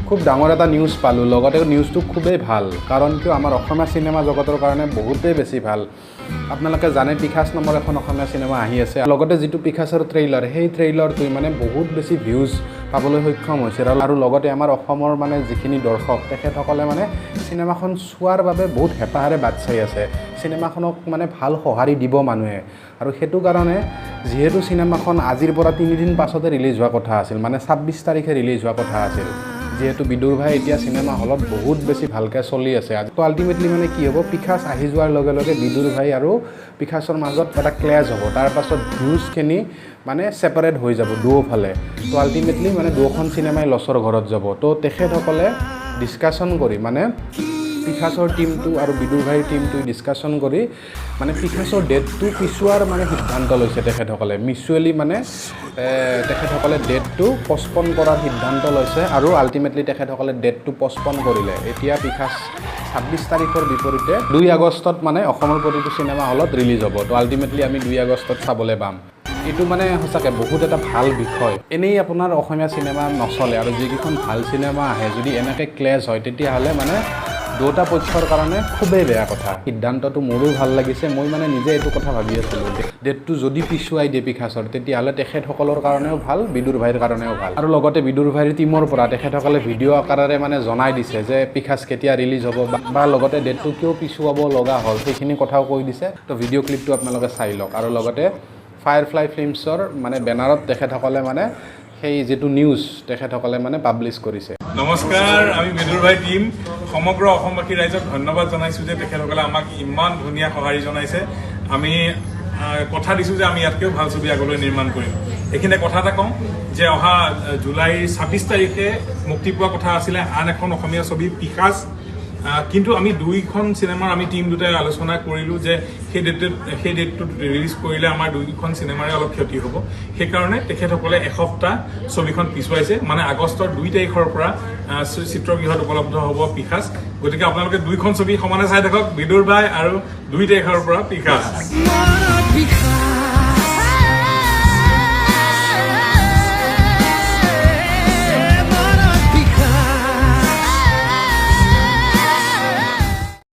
খুব ডাঙৰ এটা নিউজ পালোঁ লগতে নিউজটো খুবেই ভাল কাৰণ কিয় আমাৰ অসমীয়া চিনেমা জগতৰ কাৰণে বহুতেই বেছি ভাল আপোনালোকে জানে পিখাছ নামৰ এখন অসমীয়া চিনেমা আহি আছে লগতে যিটো পিখাছৰ ট্ৰেইলাৰ সেই ট্ৰেইলাৰটোই মানে বহুত বেছি ভিউজ পাবলৈ সক্ষম হৈছে আৰু লগতে আমাৰ অসমৰ মানে যিখিনি দৰ্শক তেখেতসকলে মানে চিনেমাখন চোৱাৰ বাবে বহুত হেঁপাহেৰে বাট চাই আছে চিনেমাখনক মানে ভাল সঁহাৰি দিব মানুহে আৰু সেইটো কাৰণে যিহেতু চিনেমাখন আজিৰ পৰা 3 দিন পাছতে ৰিলিজ হোৱা কথা আছিল মানে 26 তাৰিখে ৰিলিজ হোৱা কথা আছিল যেহেতু বিদুৰভাই এতিয়া সিনেমা হলত বহুত বেছি ভালকৈ চলি আছে তো আল্টিমেটলি মানে কি হ'ব পিখাছ আহি যোৱাৰ লগে লগে বিদুৰভাই আৰু পিখাছৰ মাজত এটা ক্লেশ হ'ব তাৰ পাছত ভিউজখিনি মানে সেপাৰেট হৈ যাব দুয়োফালে তো আল্টিমেটলি মানে দুয়োখন চিনেমাই লছৰ ঘৰত যাব তো তেখেতসকলে ডিসকাশন কৰি মানে পিখাছৰ টিমটো আৰু বিদুৰভাইৰ টিমটো ডিসকাশন কৰি মানে পিখাছৰ ডেটটো পিছুৱাৰ মানে সিদ্ধান্ত লৈছে তেখেতসকলে মিউচুৱেলি মানে তেখেতসকলে ডেটটো পষ্টপন কৰাৰ সিদ্ধান্ত লৈছে আৰু আল্টিমেটলি তেখেতসকলে ডেটটো পষ্টপন কৰিলে এতিয়া পিখাছ 26 তাৰিখৰ বিপৰীতে 2 আগষ্টত মানে অসমৰ প্ৰতিটো চিনেমা হলত ৰিলিজ হ'ব তো আল্টিমেটলি আমি 2 আগষ্টত চাবলৈ পাম এইটো মানে সঁচাকৈ বহুত এটা ভাল বিষয় এনেই আপোনাৰ অসমীয়া চিনেমা নচলে আৰু যিকেইখন ভাল চিনেমা আহে যদি এনেকৈ ক্লেশ হয় তেতিয়াহ'লে মানে দুটা পক্ষৰ কাৰণে খুবেই বেয়া কথা সিদ্ধান্তটো মোৰো ভাল লাগিছে মই মানে নিজে এইটো কথা ভাবি আছিলোঁ ডেটটো যদি পিছুৱাই দিয়ে পিখাছৰ তেতিয়াহ'লে তেখেতসকলৰ কাৰণেও ভাল বিদুৰভাইৰ কাৰণেও ভাল আৰু লগতে বিদুৰভাইৰ টিমৰ পৰা তেখেতসকলে ভিডিঅ' আকাৰেৰে মানে জনাই দিছে যে পিখাছ কেতিয়া ৰিলিজ হ'ব বা লগতে ডেটটো কিয় পিছুৱাব লগা হ'ল সেইখিনি কথাও কৈ দিছে তো ভিডিঅ' ক্লিপটো আপোনালোকে চাই লওক আৰু লগতে ফায়াৰফ্লাই ফিল্মছৰ মানে বেনাৰত তেখেতসকলে মানে সেই যেটো নিউজ তেখেতসকলে মানে পাব্লিছ কৰিছে নমস্কাৰ আমি বিদুৰভাই টিম সমগ্ৰ অসমবাসী ৰাইজক ধন্যবাদ জনাইছো যে তেখেতসকলে আমাক ইমান ধুনীয়া সহাৰি জনাইছে আমি কথা দিছো যে আমি ইয়াতকেও ভাল ছবি আগলৈ নিৰ্মাণ কৰিম এখিনে কথা এটা কম যে অহা জুলাইৰ 26 তাৰিখে মুক্তি পোৱা কথা আছিলে আন এখন অসমীয়া ছবি পিখাছ কিন্তু আমি দুইখন সিনেমাৰ আমি টিম দুটাই আলোচনা কৰিলো যে সেই ডেটটো ৰিলিজ কৰিলে আমাৰ দুইখন সিনেমাৰে অলপ ক্ষতি হ'ব সেই কাৰণে তেখেতসকলে এসপ্তাহ ছবিখন পিছুৱাইছে মানে আগষ্টৰ 2 তাৰিখৰ পৰা চিত্ৰগৃহত উপলব্ধ হ'ব পিখাছ গতিকে আপোনালোকে দুইখন ছবি সমানে চাই থাকক বিদুৰভাই আৰু 2 তাৰিখৰ পৰা পিখাছ